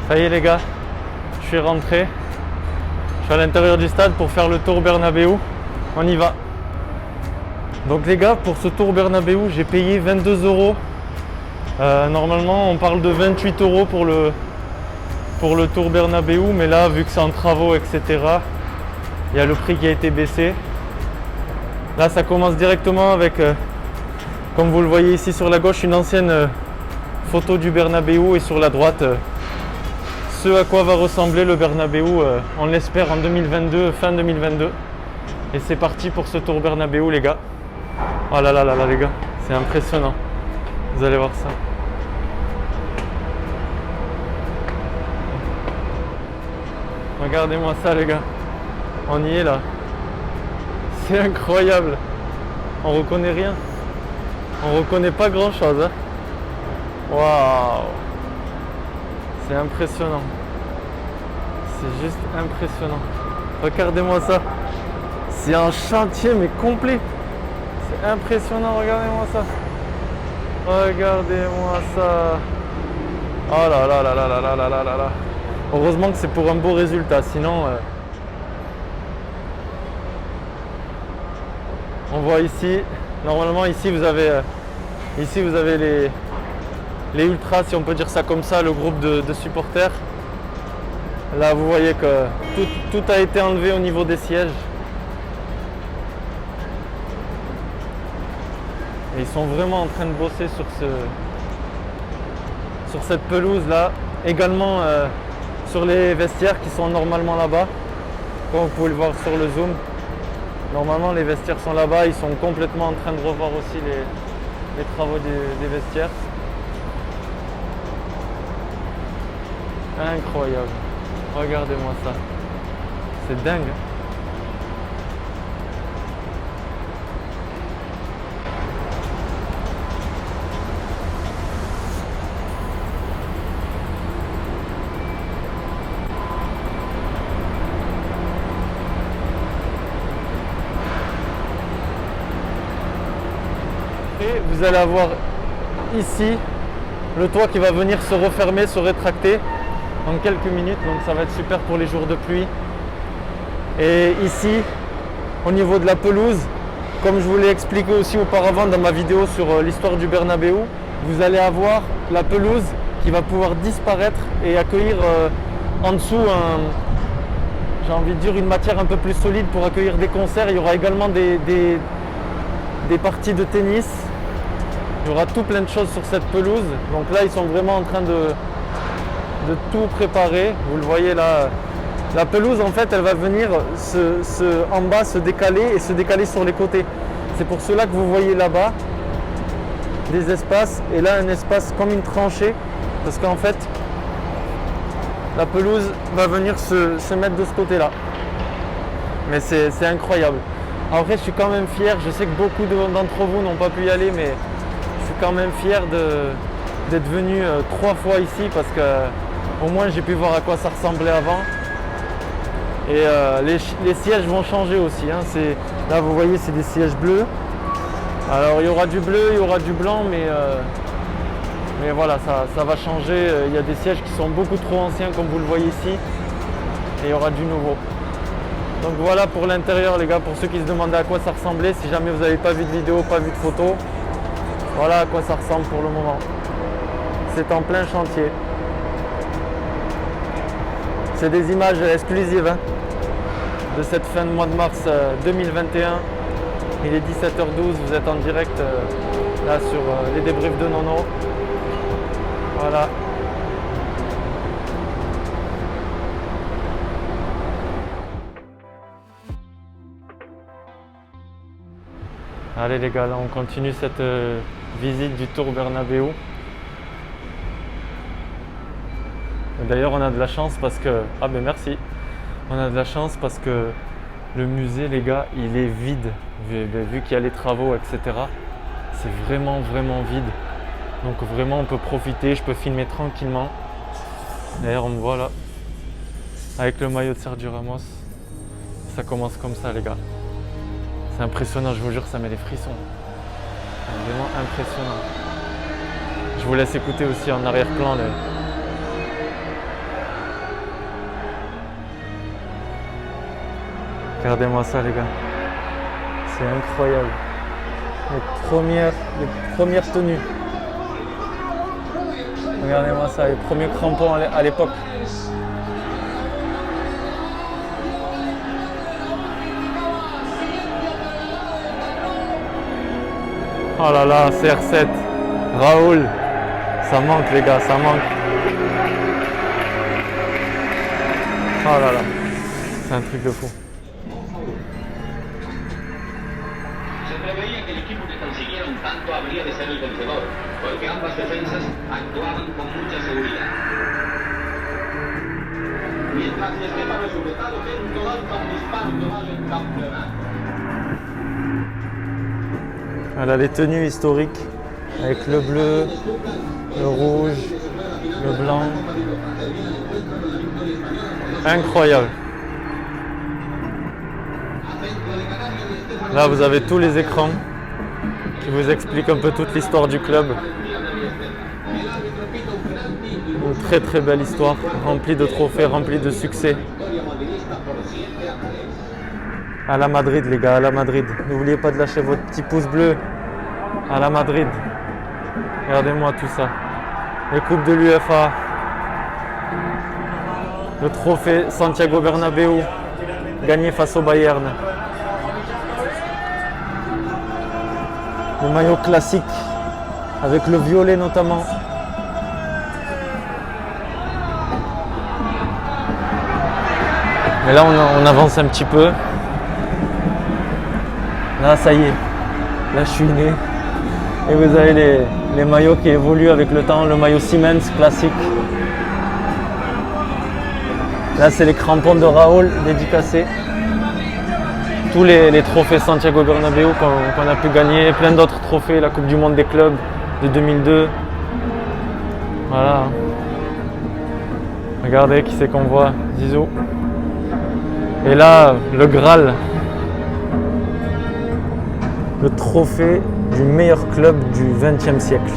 Ça y est les gars, je suis rentré. Je suis à l'intérieur du stade pour faire le tour Bernabéu. On y va. Donc les gars, pour ce tour Bernabéu, j'ai payé 22 €. Normalement, on parle de 28 € pour le tour Bernabéu, mais là, vu que c'est en travaux, etc., il y a le prix qui a été baissé. Là, ça commence directement avec, comme vous le voyez ici sur la gauche, une ancienne photo du Bernabéu et sur la droite, ce à quoi va ressembler le Bernabéu, on l'espère en 2022, fin 2022. Et c'est parti pour ce tour Bernabéu les gars. Oh là là là là les gars, c'est impressionnant. Vous allez voir ça. Regardez-moi ça les gars. On y est là. C'est incroyable. On reconnaît rien. On reconnaît pas grand chose. Hein. Waouh. C'est impressionnant. C'est juste impressionnant. Regardez-moi ça. C'est un chantier mais complet. C'est impressionnant, regardez-moi ça. Regardez-moi ça. Oh là là là là là là là là là. Heureusement que c'est pour un beau résultat, sinon on voit ici, normalement ici vous avez les ultras, si on peut dire ça comme ça, le groupe de supporters. Là vous voyez que tout a été enlevé au niveau des sièges. Et ils sont vraiment en train de bosser sur cette pelouse là. Également sur les vestiaires qui sont normalement là-bas. Comme vous pouvez le voir sur le zoom. Normalement les vestiaires sont là-bas. Ils sont complètement en train de revoir aussi les travaux des vestiaires. Incroyable. Regardez-moi ça. C'est dingue. Vous allez avoir ici le toit qui va venir se refermer, se rétracter en quelques minutes, donc ça va être super pour les jours de pluie. Et ici, au niveau de la pelouse, comme je vous l'ai expliqué aussi auparavant dans ma vidéo sur l'histoire du Bernabéu, vous allez avoir la pelouse qui va pouvoir disparaître et accueillir en dessous j'ai envie de dire une matière un peu plus solide pour accueillir des concerts. Il y aura également des parties de tennis. Il y aura tout plein de choses sur cette pelouse. Donc là, ils sont vraiment en train de tout préparer. Vous le voyez là. La pelouse, en fait, elle va venir en bas se décaler et se décaler sur les côtés. C'est pour cela que vous voyez là-bas des espaces. Et là, un espace comme une tranchée. Parce qu'en fait, la pelouse va venir se mettre de ce côté-là. Mais c'est incroyable. Après, je suis quand même fier. Je sais que beaucoup d'entre vous n'ont pas pu y aller, mais je suis quand même fier d'être venu 3 fois ici parce que au moins j'ai pu voir à quoi ça ressemblait avant. Et les sièges vont changer aussi. Hein. Là, vous voyez, c'est des sièges bleus. Alors, il y aura du bleu, il y aura du blanc, mais voilà, ça va changer. Il y a des sièges qui sont beaucoup trop anciens, comme vous le voyez ici. Et il y aura du nouveau. Donc voilà pour l'intérieur les gars, pour ceux qui se demandaient à quoi ça ressemblait, si jamais vous n'avez pas vu de vidéo, pas vu de photo, voilà à quoi ça ressemble pour le moment. C'est en plein chantier. C'est des images exclusives hein, de cette fin de mois de mars 2021. Il est 17h12, vous êtes en direct là sur les débriefs de Nono. Voilà. Allez les gars, là on continue cette visite du tour Bernabéu. D'ailleurs on a de la chance parce que... Ah ben merci. On a de la chance parce que le musée les gars, il est vide. Vu qu'il y a les travaux, etc. C'est vraiment vide. Donc vraiment on peut profiter, je peux filmer tranquillement. D'ailleurs on me voit là. Avec le maillot de Sergio Ramos. Ça commence comme ça les gars. C'est impressionnant, je vous jure, ça met des frissons. C'est vraiment impressionnant. Je vous laisse écouter aussi en arrière-plan Regardez-moi ça les gars. C'est incroyable. Les premières tenues. Regardez-moi ça, les premiers crampons à l'époque. Oh là là, CR7, Raoul, ça manque les gars, ça manque. Oh là là, c'est un truc de fou. Se preveía que el equipo que consiguiera un tanto habría de ser el vencedor, porque ambas defensas actuaban con mucha seguridad. Mientras el Estefano Suretado tentó lanza un disparo que vale el campeonato. Voilà les tenues historiques avec le bleu, le rouge, le blanc. Incroyable. Là vous avez tous les écrans qui vous expliquent un peu toute l'histoire du club. Une très très belle histoire, remplie de trophées, remplie de succès. À la Madrid les gars, à la Madrid. N'oubliez pas de lâcher votre petit pouce bleu. À la Madrid. Regardez-moi tout ça. Les coupes de l'UEFA. Le trophée Santiago Bernabéu gagné face au Bayern. Le maillot classique avec le violet notamment. Mais là on avance un petit peu. Là ça y est, là je suis né. Et vous avez les maillots qui évoluent avec le temps, le maillot Siemens classique. Là c'est les crampons de Raoul dédicacés. Tous les trophées Santiago Bernabéu qu'on a pu gagner, plein d'autres trophées, la Coupe du Monde des clubs de 2002. Voilà. Regardez qui c'est qu'on voit, Zizou. Et là, le Graal. Le trophée du meilleur club du XXe siècle.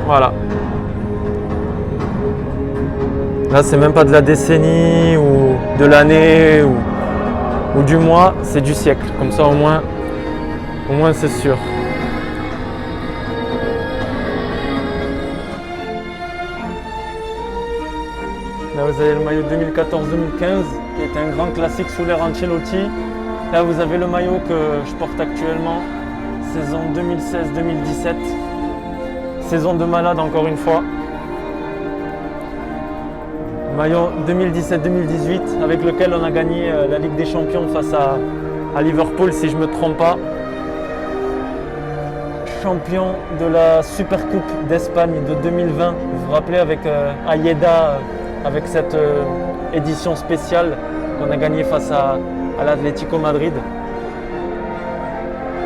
Voilà. Là, c'est même pas de la décennie ou de l'année ou du mois, c'est du siècle. Comme ça, au moins c'est sûr. Là, vous avez le maillot 2014-2015, qui est un grand classique sous l'ère Ancelotti. Là, vous avez le maillot que je porte actuellement. Saison 2016-2017, saison de malade encore une fois. Maillot 2017-2018 avec lequel on a gagné la Ligue des Champions face à Liverpool si je ne me trompe pas. Champion de la Super Coupe d'Espagne de 2020, vous vous rappelez avec Ayeda, avec cette édition spéciale qu'on a gagné face à l'Atlético Madrid.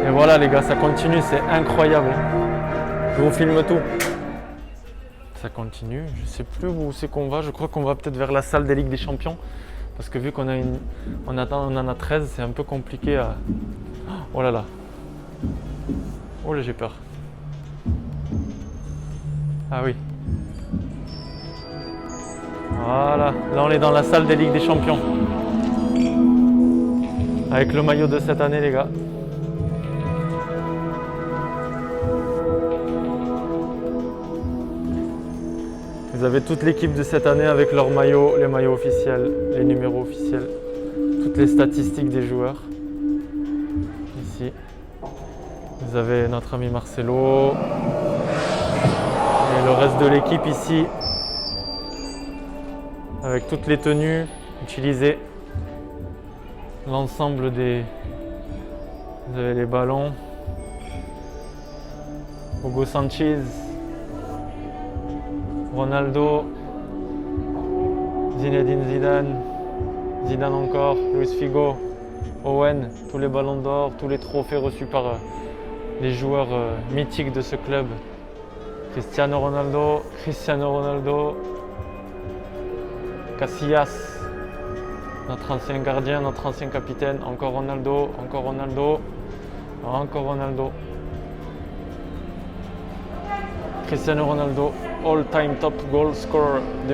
Et voilà les gars, ça continue, c'est incroyable. Je vous filme tout. Ça continue, je ne sais plus où c'est qu'on va, je crois qu'on va peut-être vers la salle des Ligues des Champions. Parce que vu qu'on en a 13, c'est un peu compliqué à... Oh là là. Oh là j'ai peur. Ah oui. Voilà, là on est dans la salle des Ligues des Champions. Avec le maillot de cette année les gars. Vous avez toute l'équipe de cette année avec leurs maillots, les maillots officiels, les numéros officiels, toutes les statistiques des joueurs. Ici, vous avez notre ami Marcelo et le reste de l'équipe ici, avec toutes les tenues utilisées, l'ensemble des... Vous avez les ballons, Hugo Sanchez, Ronaldo, Zinedine Zidane, Zidane encore, Luis Figo, Owen, tous les ballons d'or, tous les trophées reçus par les joueurs mythiques de ce club. Cristiano Ronaldo, Casillas, notre ancien gardien, notre ancien capitaine, encore Ronaldo, encore Ronaldo, encore Ronaldo. Cristiano Ronaldo, all-time top goal scorer de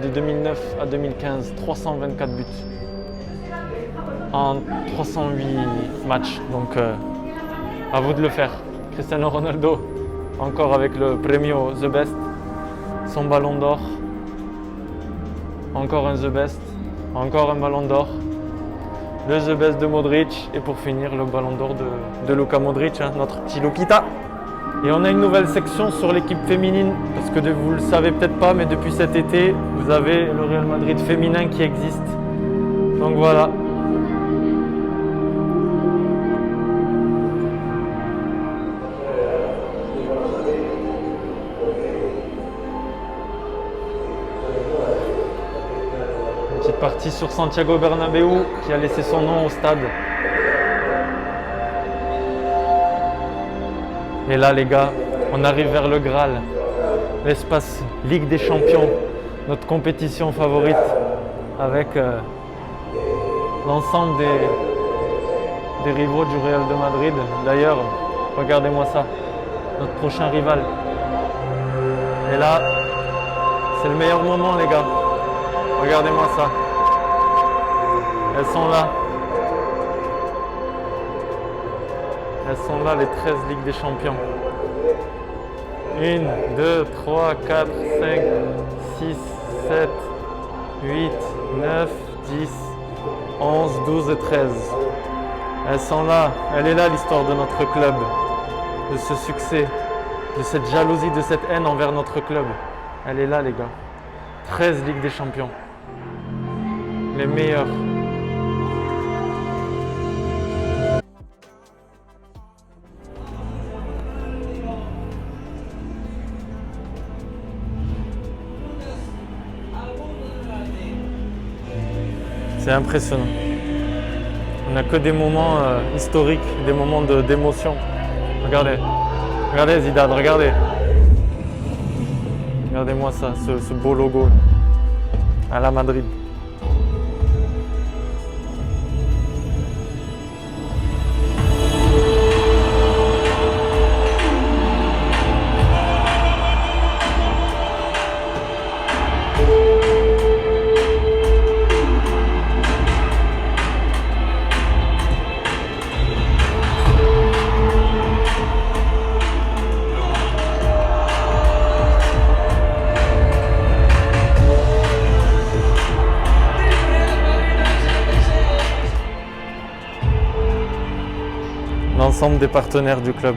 2009 à 2015, 324 buts. en 308 matchs. Donc à vous de le faire. Cristiano Ronaldo, encore avec le Premio The Best, son ballon d'or. Encore un The Best, encore un ballon d'or. Le The Best de Modric et pour finir le ballon d'or de Luka Modric, hein, notre petit Lukita. Et on a une nouvelle section sur l'équipe féminine parce que vous ne le savez peut-être pas, mais depuis cet été, vous avez le Real Madrid féminin qui existe. Donc voilà. Une petite partie sur Santiago Bernabéu qui a laissé son nom au stade. Et là les gars, on arrive vers le Graal, l'espace Ligue des Champions, notre compétition favorite avec l'ensemble des rivaux du Real de Madrid. D'ailleurs, regardez-moi ça, notre prochain rival. Et là, c'est le meilleur moment les gars, regardez-moi ça. Elles sont là. Elles sont là, les 13 Ligues des Champions. 1, 2, 3, 4, 5, 6, 7, 8, 9, 10, 11, 12 et 13. Elles sont là. Elle est là l'histoire de notre club. De ce succès, de cette jalousie, de cette haine envers notre club. Elle est là les gars. 13 Ligues des Champions. Les meilleurs. C'est impressionnant. On n'a que des moments historiques, des moments d'émotion. Regardez, regardez Zidane, regardez. Regardez-moi ça, ce beau logo à la Madrid. L'ensemble des partenaires du club.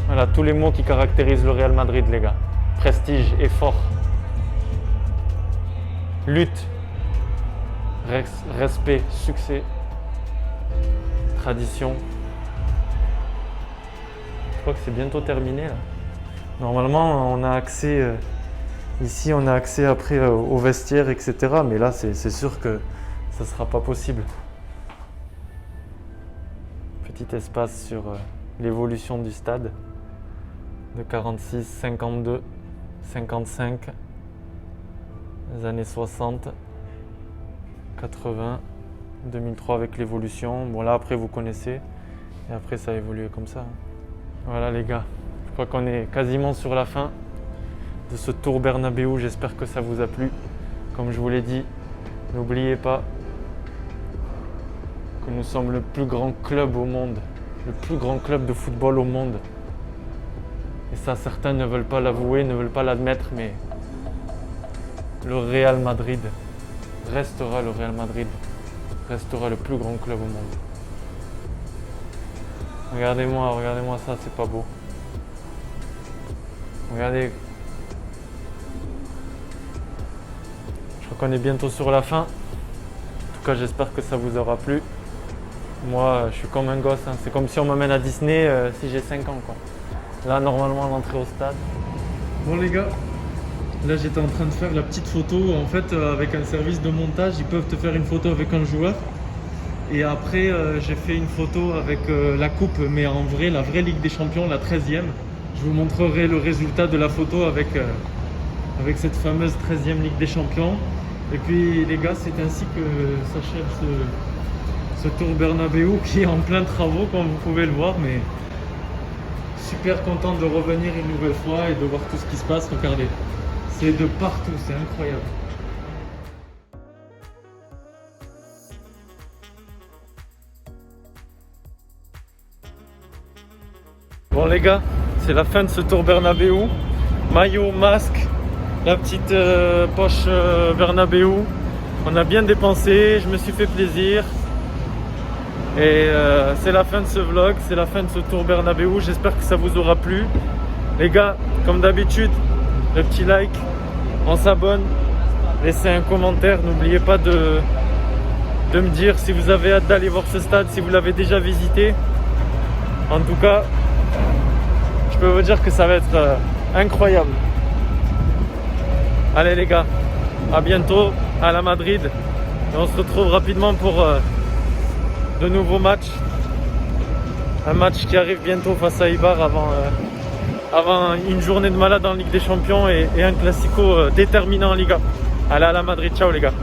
Voilà tous les mots qui caractérisent le Real Madrid les gars. Prestige, effort, lutte, respect, succès, tradition. Je crois que c'est bientôt terminé là. Normalement on a accès, ici on a accès après au vestiaire etc. Mais là c'est sûr que ça ne sera pas possible. Petit espace sur l'évolution du stade de 46, 52, 55, les années 60, 80, 2003 avec l'évolution. Bon là après vous connaissez et après ça a évolué comme ça. Voilà les gars, je crois qu'on est quasiment sur la fin de ce tour Bernabéu. J'espère que ça vous a plu. Comme je vous l'ai dit, n'oubliez pas que nous sommes le plus grand club au monde, le plus grand club de football au monde. Et ça, certains ne veulent pas l'avouer, ne veulent pas l'admettre, mais le Real Madrid restera le Real Madrid, restera le plus grand club au monde. Regardez-moi ça, c'est pas beau. Regardez. Je crois qu'on est bientôt sur la fin. En tout cas, j'espère que ça vous aura plu. Moi, je suis comme un gosse, hein. C'est comme si on m'amène à Disney si j'ai 5 ans, quoi. Là, normalement, l'entrée au stade. Bon les gars, là j'étais en train de faire la petite photo. En fait, avec un service de montage, ils peuvent te faire une photo avec un joueur. Et après, j'ai fait une photo avec la coupe, mais en vrai, la vraie Ligue des Champions, la 13e. Je vous montrerai le résultat de la photo avec cette fameuse 13e Ligue des Champions. Et puis les gars, c'est ainsi que s'achève ce tour Bernabéu qui est en plein travaux comme vous pouvez le voir, mais super content de revenir une nouvelle fois et de voir tout ce qui se passe. Regardez, c'est de partout, c'est incroyable. Bon les gars, c'est la fin de ce tour Bernabéu. Maillot, masque, la petite poche Bernabéu. On a bien dépensé, je me suis fait plaisir. Et c'est la fin de ce vlog, c'est la fin de ce tour Bernabéu. J'espère que ça vous aura plu. Les gars, comme d'habitude, le petit like, on s'abonne, laissez un commentaire. N'oubliez pas de me dire si vous avez hâte d'aller voir ce stade, si vous l'avez déjà visité. En tout cas, je peux vous dire que ça va être incroyable. Allez les gars, à bientôt à la Madrid. Et on se retrouve rapidement pour de nouveaux matchs. Un match qui arrive bientôt face à Eibar avant une journée de malade en Ligue des Champions et un classico déterminant en Liga. Allez à la Madrid, ciao les gars.